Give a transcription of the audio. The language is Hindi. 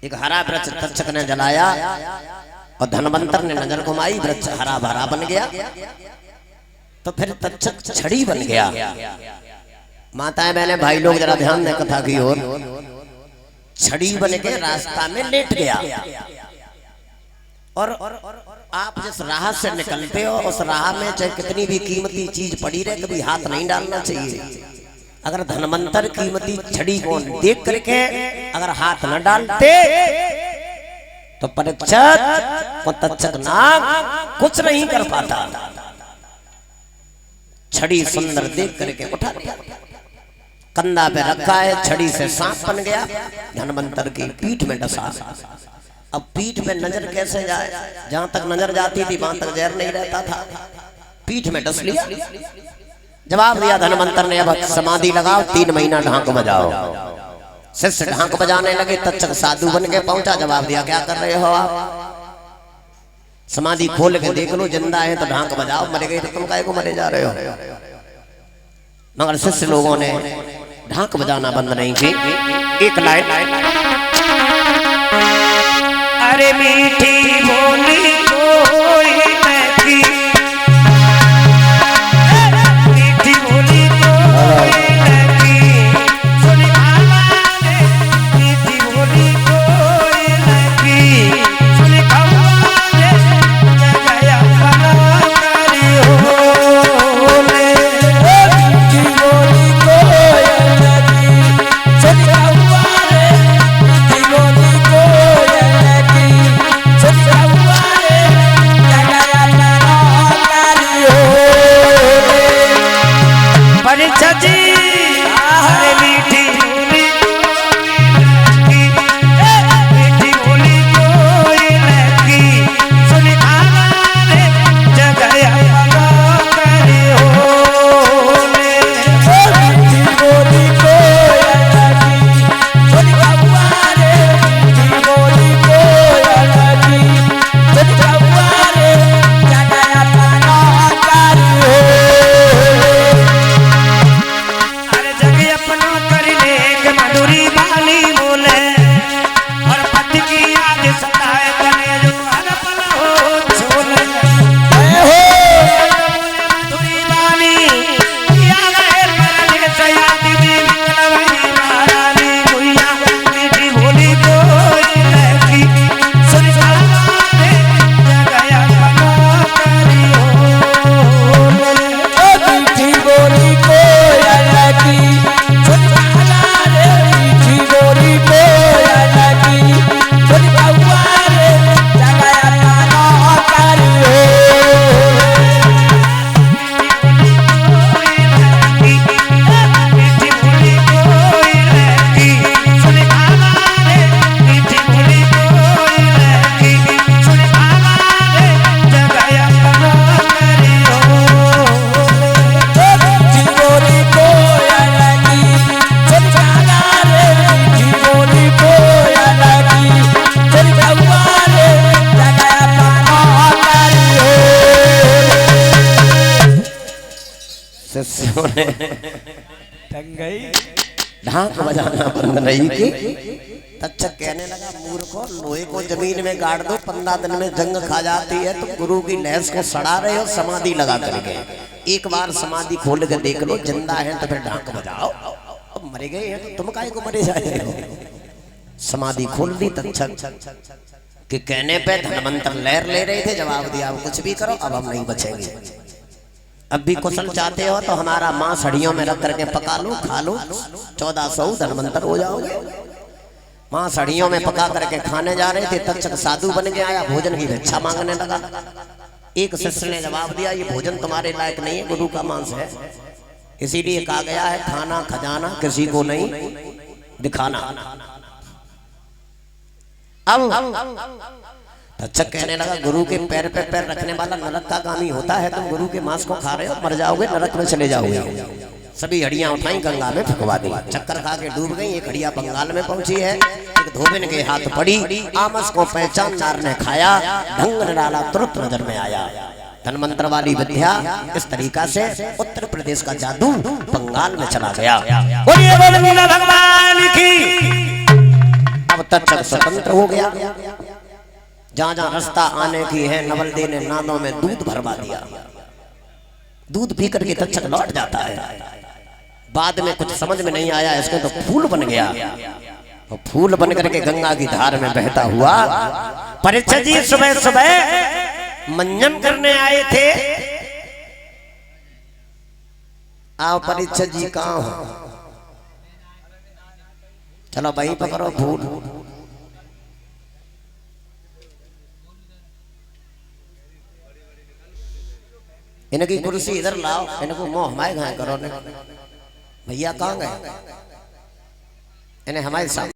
एक हरा वृक्ष तक्षक ने जलाया और धनवंतर ने नजर घुमाई, वृक्ष हरा भरा बन गया। तो फिर तक्षक छड़ी बन गया। माताएं बहने भाई लोग जरा ध्यान दें कथा की ओर। छड़ी बन के रास्ता में लेट गया। और आप जिस राह से निकलते हो उस राह में चाहे कितनी भी कीमती चीज पड़ी रहे कभी हाथ नहीं डालना चाहिए। अगर धनवंतर कीमती छड़ी को देख करके अगर हाथ न डालते तो परीक्षित और तक्षक नाग कुछ नहीं कर पाता। छड़ी सुंदर देख करके उठा लिया, कंधा पे रखा है, छड़ी से सांप बन गया, धनवंतर की पीठ में डसा। अब पीठ में नजर कैसे जाए? जहां तक नजर जाती थी वहां तक जहर नहीं रहता था, पीठ में डस लिया। जवाब दिया धनवंतर ने, अब समाधि लगाओ, 3 महीना ढाक बजाओ। शिष्य ढाक बजाने लगे। तक्षक साधु बन के पहुंचा। जवाब दिया, क्या कर रहे हो आप? समाधि खोल के देख लो, जिंदा है तो ढाक बजाओ, मर गए तो तुम काहे को मरे जा रहे हो? मगर शिष्य लोगों ने ढाक बजाना बंद नहीं की। एक लाइन, अरे मीठी बोली कोई नहीं, मीठी बोली कोई नहीं, सुन आवाज़ मीठी बोली कोई नहीं, सुन आवाज़ जगया बना करी हो ले, मीठी बोली कोई नहीं, सुन आवाज़ मीठी बोली कोई नहीं, सुन आवाज़ जगया बना करी हो ले। परीक्षित जी, अरे मीठी बोली मीठी बोली कोई नहीं, सुन आवाज़ जगया बना करी हो ले, मीठी बोली कोई नहीं, सुन आवाज़ मीठी बोली कोई नहीं, सुन आवाज़ जगया बना करी हो ले। अरे जगह अपना करने के मधुरी वाली बोले और पति की याद सताए बने जो हर पल हो छोले। मधुरी वाली याद है मरने से याद भी निकलवाई महारानी भैया, मीठी बोली कोई नहीं, सुन आवाज़ जगया बना करी हो ले, मीठी बोली कोई नहीं, सुन आवाज़ मीठी बोली कोई नहीं, सुन आवाज़ जगया बना करी हो ले, मीठी बोली कोई नहीं, सुन आवाज़ मीठी बोली कोई नहीं, सुन आवाज़ जगया बना करी हो ले, मीठी बोली कोई नहीं, सुन आवाज़ मीठी बोली कोई नहीं, सुन आवाज़ जगया बना करी हो ले। शिष्यों ने ढाक बजाना बंद नहीं की। तक्षक कहने लगा, मूर्खों, लोहे को जमीन में गाड़ दो, 15 दिन में जंग खा जाती है, तो गुरु की लहस को सड़ा रहे हो समाधि लगा करके। एक बार समाधि खोल के देख लो, जिंदा है तो फिर ढाक बजाओ, अब मरे गए हैं तो तुम काहे को मरे जा रहे हो? समाधि खोल दी तक्षक के कहने पे। धनवंतर लहर ले रहे थे। जवाब दिया, अब कुछ भी करो, अब हम नहीं बचेंगे। अब भी कुशल चाहते हो तो हमारा मांस हड्डियों में रख करके पका लो, खा लो, 1400 धनवंतर हो जाओगे। मांस हड्डियों में पका करके खाने जा रहे थे। तक्षक साधु बन के आया, भोजन की भिक्षा मांगने लगा। एक शिष्य ने जवाब दिया, ये भोजन तुम्हारे लायक नहीं है, गुरु का मांस है, इसीलिए कहा गया है खाना खजाना किसी को नहीं दिखाना। अब तक्षक कहने लगा, गुरु के पैर पे पैर रखने वाला नरक का गामी होता है, तुम गुरु के मांस को खा रहे हो, मर जाओगे, नरक में चले जाओगे। सभी हड्डियां उठाई, गंगा में फंकवा दी, चक्कर खा के डूब गई। एक हड्डियां बंगाल में पहुंची है, एक धोबिन के हाथ पड़ी, आमस को पहचान नार ने खाया, ढंग ने डाला, तुरंत नजर में आया। धनवंतर वाली विद्या इस तरीका से उत्तर प्रदेश का जादू बंगाल में चला गया। बोलिए भगवान की। अब तक्षक स्वतंत्र हो गया। जहां जहां रास्ता आने की है नवलदे ने नादों में दूध भरवा दिया। दूध पी करके तक्षक लौट जाता है। बाद में कुछ समझ में नहीं आया, इसमें तो फूल बन गया। और फूल बन करके गंगा की धार में बहता हुआ परीक्षित जी सुबह सुबह मंजन करने आए थे। आओ परीक्षित जी कहाँ हो? चलो वहीं पकड़ो फूल। इनकी कुर्सी इधर लाओ, इनको मोह हमारे घर करो ने। भैया कहाँ गए? इन्हें हमारे साथ